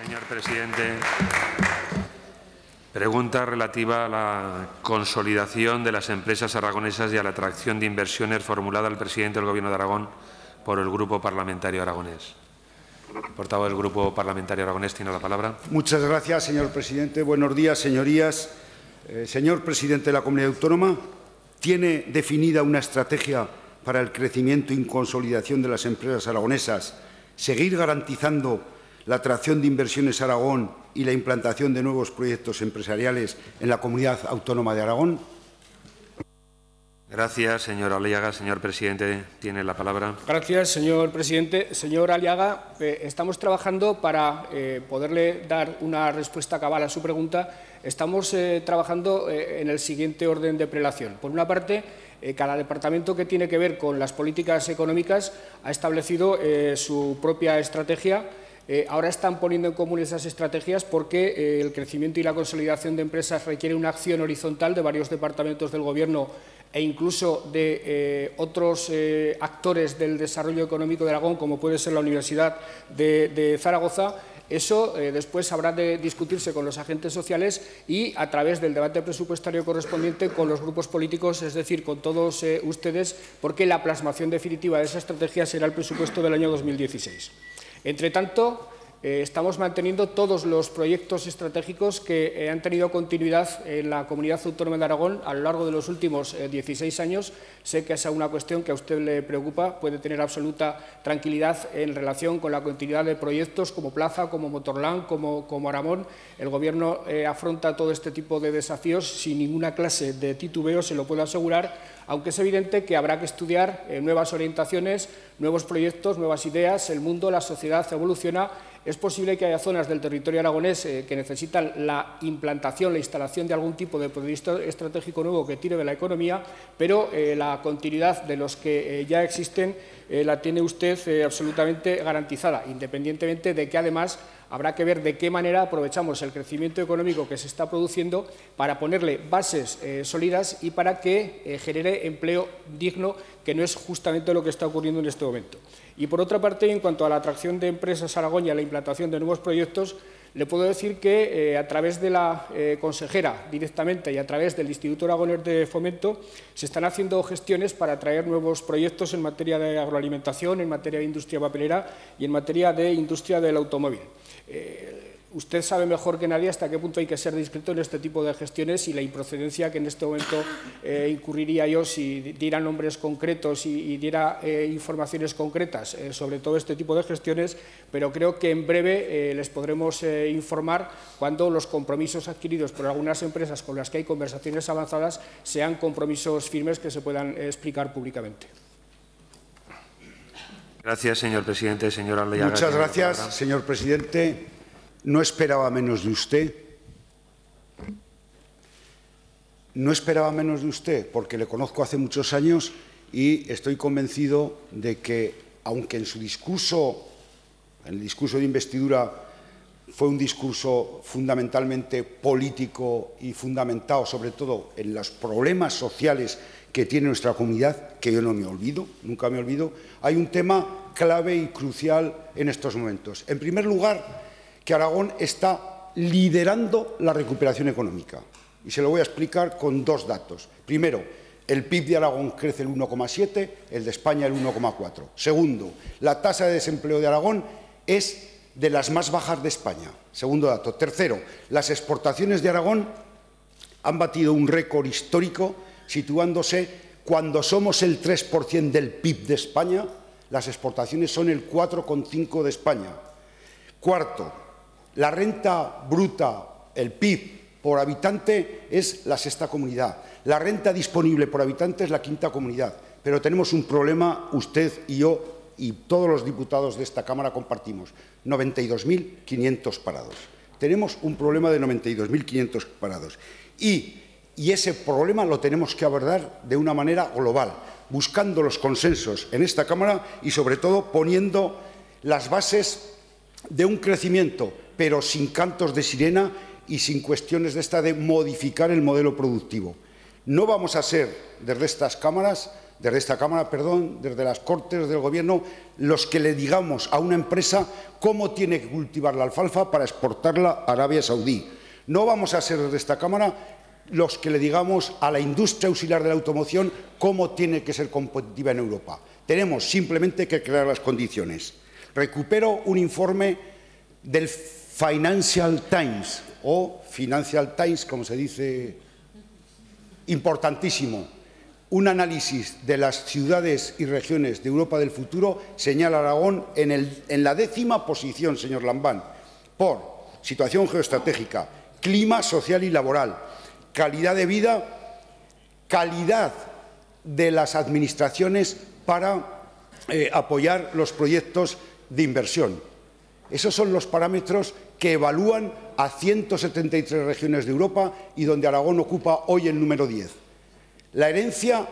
Señor presidente, pregunta relativa a la consolidación de las empresas aragonesas y a la atracción de inversiones formulada al presidente del Gobierno de Aragón por el Grupo Parlamentario Aragonés. El portavoz del Grupo Parlamentario Aragonés tiene la palabra. Muchas gracias, señor presidente. Buenos días, señorías. Señor presidente de la Comunidad Autónoma, ¿tiene definida una estrategia para el crecimiento y consolidación de las empresas aragonesas, seguir garantizando la atracción de inversiones a Aragón y la implantación de nuevos proyectos empresariales en la Comunidad Autónoma de Aragón? Gracias, señor Aliaga. Señor presidente, tiene la palabra. Gracias, señor presidente. Señor Aliaga, estamos trabajando para poderle dar una respuesta cabal a su pregunta. Estamos trabajando en el siguiente orden de prelación. Por una parte, cada departamento que tiene que ver con las políticas económicas ha establecido su propia estrategia. Ahora están poniendo en común esas estrategias porque el crecimiento y la consolidación de empresas requiere una acción horizontal de varios departamentos del Gobierno e incluso de otros actores del desarrollo económico de Aragón, como puede ser la Universidad de Zaragoza. Eso después habrá de discutirse con los agentes sociales y a través del debate presupuestario correspondiente con los grupos políticos, es decir, con todos ustedes, porque la plasmación definitiva de esa estrategia será el presupuesto del año 2016. Entre tanto, estamos manteniendo todos los proyectos estratégicos que han tenido continuidad en la Comunidad Autónoma de Aragón a lo largo de los últimos 16 años. Sé que esa es una cuestión que a usted le preocupa. Puede tener absoluta tranquilidad en relación con la continuidad de proyectos como Plaza, como Motorland, como Aramón. El Gobierno afronta todo este tipo de desafíos sin ninguna clase de titubeo, se lo puedo asegurar, aunque es evidente que habrá que estudiar nuevas orientaciones, nuevos proyectos, nuevas ideas. El mundo, la sociedad evoluciona. Es posible que haya zonas del territorio aragonés que necesitan la implantación, la instalación de algún tipo de proyecto estratégico nuevo que tire de la economía, pero la continuidad de los que ya existen la tiene usted absolutamente garantizada, independientemente de que además habrá que ver de qué manera aprovechamos el crecimiento económico que se está produciendo para ponerle bases sólidas y para que genere empleo digno, que no es justamente lo que está ocurriendo en este momento. Y por otra parte, en cuanto a la atracción de empresas a Aragón y a la implantación de nuevos proyectos, le puedo decir que a través de la consejera directamente y a través del Instituto Aragonés de Fomento se están haciendo gestiones para atraer nuevos proyectos en materia de agroalimentación, en materia de industria papelera y en materia de industria del automóvil. Usted sabe mejor que nadie hasta qué punto hay que ser discreto en este tipo de gestiones y la improcedencia que en este momento incurriría yo si diera nombres concretos y diera informaciones concretas sobre todo este tipo de gestiones, pero creo que en breve les podremos informar cuando los compromisos adquiridos por algunas empresas con las que hay conversaciones avanzadas sean compromisos firmes que se puedan explicar públicamente. Gracias, señor presidente. Señor Aliaga. Muchas gracias, señor presidente. No esperaba menos de usted. No esperaba menos de usted porque le conozco hace muchos años y estoy convencido de que, aunque en su discurso, en el discurso de investidura, fue un discurso fundamentalmente político y fundamentado sobre todo en los problemas sociales que tiene nuestra comunidad, que yo no me olvido, nunca me olvido, hay un tema clave y crucial en estos momentos. En primer lugar, que Aragón está liderando la recuperación económica. Y se lo voy a explicar con dos datos. Primero, el PIB de Aragón crece el 1,7, el de España el 1,4. Segundo, la tasa de desempleo de Aragón es de las más bajas de España. Segundo dato. Tercero, las exportaciones de Aragón han batido un récord histórico, situándose cuando somos el 3% del PIB de España, las exportaciones son el 4,5% de España. Cuarto, la renta bruta, el PIB por habitante es la sexta comunidad. La renta disponible por habitante es la quinta comunidad. Pero tenemos un problema, usted y yo y todos los diputados de esta Cámara compartimos, 92.500 parados. Tenemos un problema de 92.500 parados. Y ese problema lo tenemos que abordar de una manera global, buscando los consensos en esta Cámara y, sobre todo, poniendo las bases de un crecimiento, pero sin cantos de sirena y sin cuestiones de modificar el modelo productivo. No vamos a ser, desde estas cámaras, desde esta Cámara, perdón, desde las Cortes del Gobierno, los que le digamos a una empresa cómo tiene que cultivar la alfalfa para exportarla a Arabia Saudí. No vamos a ser desde esta Cámara los que le digamos a la industria auxiliar de la automoción cómo tiene que ser competitiva en Europa. Tenemos simplemente que crear las condiciones. Recupero un informe del Financial Times, o Financial Times, como se dice, importantísimo. Un análisis de las ciudades y regiones de Europa del futuro señala a Aragón en la 10ª posición, señor Lambán, por situación geoestratégica, clima social y laboral, calidad de vida, calidad de las administraciones para apoyar los proyectos de inversión. Esos son los parámetros que evalúan a 173 regiones de Europa y donde Aragón ocupa hoy el número 10. La herencia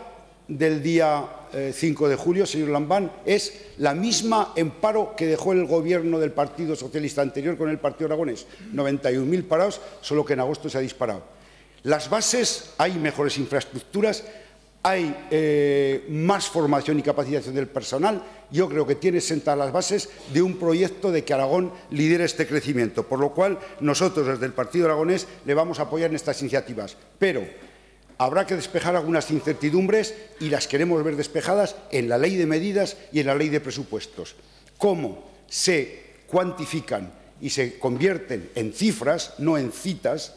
del día 5 de julio, señor Lambán, es la misma en paro que dejó el Gobierno del Partido Socialista anterior con el Partido Aragonés. 91.000 parados, solo que en agosto se ha disparado. Las bases, hay mejores infraestructuras, hay más formación y capacitación del personal. Yo creo que tiene sentadas las bases de un proyecto de que Aragón lidere este crecimiento, por lo cual nosotros desde el Partido Aragonés le vamos a apoyar en estas iniciativas. Pero habrá que despejar algunas incertidumbres y las queremos ver despejadas en la Ley de Medidas y en la Ley de Presupuestos. ¿Cómo se cuantifican y se convierten en cifras, no en citas,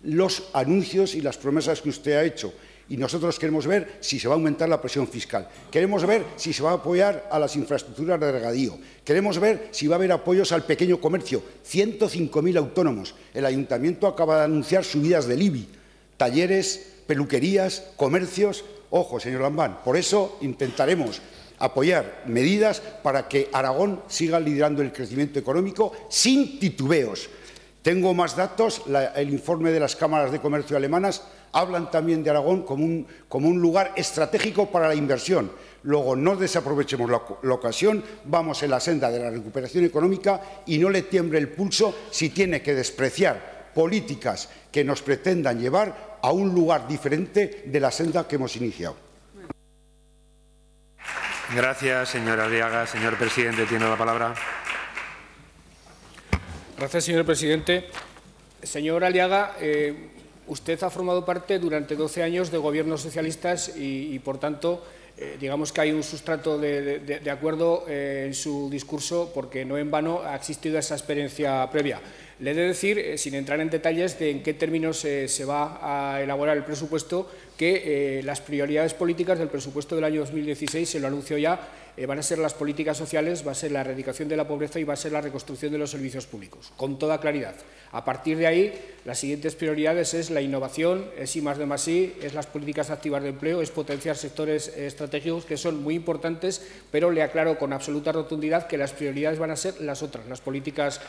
los anuncios y las promesas que usted ha hecho? Y nosotros queremos ver si se va a aumentar la presión fiscal. Queremos ver si se va a apoyar a las infraestructuras de regadío. Queremos ver si va a haber apoyos al pequeño comercio. 105.000 autónomos. El Ayuntamiento acaba de anunciar subidas del IBI. Talleres, peluquerías, comercios. Ojo, señor Lambán, por eso intentaremos apoyar medidas para que Aragón siga liderando el crecimiento económico sin titubeos. Tengo más datos, el informe de las cámaras de comercio alemanas hablan también de Aragón como un lugar estratégico para la inversión. Luego, no desaprovechemos la ocasión, vamos en la senda de la recuperación económica y no le tiemble el pulso si tiene que despreciar políticas que nos pretendan llevar a un lugar diferente de la senda que hemos iniciado. Gracias, señor Aliaga. Señor presidente, tiene la palabra. Gracias, señor presidente. Señor Aliaga, usted ha formado parte durante 12 años de gobiernos socialistas y por tanto, digamos que hay un sustrato de acuerdo en su discurso, porque no en vano ha existido esa experiencia previa. Le he de decir, sin entrar en detalles de en qué términos se va a elaborar el presupuesto, que las prioridades políticas del presupuesto del año 2016, se lo anuncio ya, van a ser las políticas sociales, va a ser la erradicación de la pobreza y va a ser la reconstrucción de los servicios públicos, con toda claridad. A partir de ahí, las siguientes prioridades es la innovación, es I+D+I, es las políticas activas de empleo, es potenciar sectores estratégicos que son muy importantes, pero le aclaro con absoluta rotundidad que las prioridades van a ser las otras, las políticas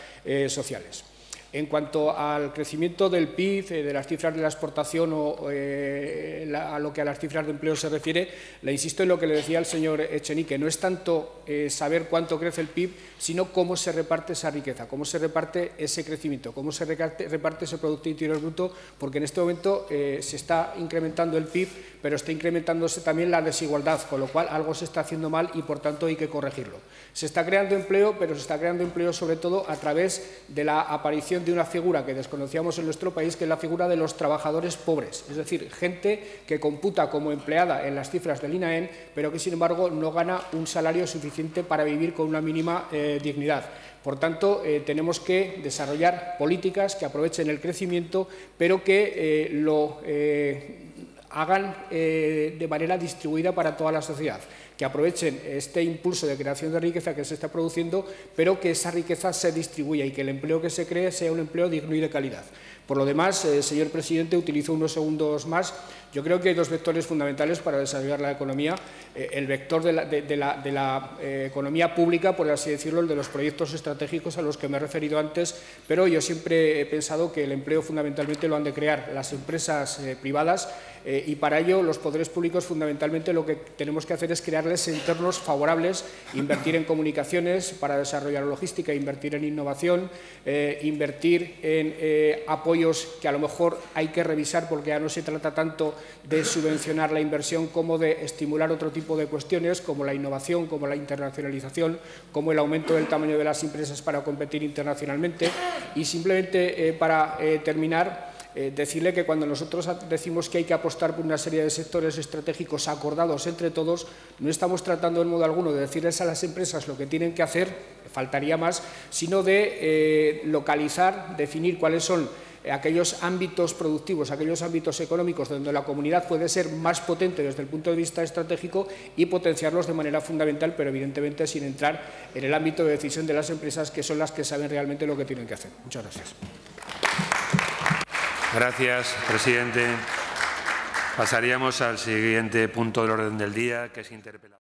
sociales. En cuanto al crecimiento del PIB, de las cifras de la exportación o a lo que a las cifras de empleo se refiere, le insisto en lo que le decía el señor Echenique, no es tanto saber cuánto crece el PIB, sino cómo se reparte esa riqueza, cómo se reparte ese crecimiento, cómo se reparte ese Producto Interior Bruto, porque en este momento se está incrementando el PIB, pero está incrementándose también la desigualdad, con lo cual algo se está haciendo mal y, por tanto, hay que corregirlo. Se está creando empleo, pero se está creando empleo sobre todo a través de la aparición de una figura que desconocíamos en nuestro país, que es la figura de los trabajadores pobres, es decir, gente que computa como empleada en las cifras del INAEN, pero que, sin embargo, no gana un salario suficiente para vivir con una mínima dignidad. Por tanto, tenemos que desarrollar políticas que aprovechen el crecimiento, pero que lo hagan de manera distribuida para toda la sociedad, que aprovechen este impulso de creación de riqueza que se está produciendo, pero que esa riqueza se distribuya y que el empleo que se cree sea un empleo digno y de calidad. Por lo demás, señor presidente, utilizo unos segundos más. Yo creo que hay dos vectores fundamentales para desarrollar la economía. El vector de la economía pública, por así decirlo, el de los proyectos estratégicos a los que me he referido antes, pero yo siempre he pensado que el empleo fundamentalmente lo han de crear las empresas privadas y para ello los poderes públicos fundamentalmente lo que tenemos que hacer es crearles entornos favorables, invertir en comunicaciones para desarrollar logística, invertir en innovación, invertir en apoyo apoyos que a lo mejor hay que revisar, porque ya no se trata tanto de subvencionar la inversión como de estimular otro tipo de cuestiones, como la innovación, como la internacionalización, como el aumento del tamaño de las empresas para competir internacionalmente. Y simplemente para terminar, decirle que cuando nosotros decimos que hay que apostar por una serie de sectores estratégicos acordados entre todos, no estamos tratando en modo alguno de decirles a las empresas lo que tienen que hacer, faltaría más, sino de localizar, definir cuáles son aquellos ámbitos productivos, aquellos ámbitos económicos donde la comunidad puede ser más potente desde el punto de vista estratégico y potenciarlos de manera fundamental, pero evidentemente sin entrar en el ámbito de decisión de las empresas, que son las que saben realmente lo que tienen que hacer. Muchas gracias. Gracias, presidente. Pasaríamos al siguiente punto del orden del día, que es interpelación.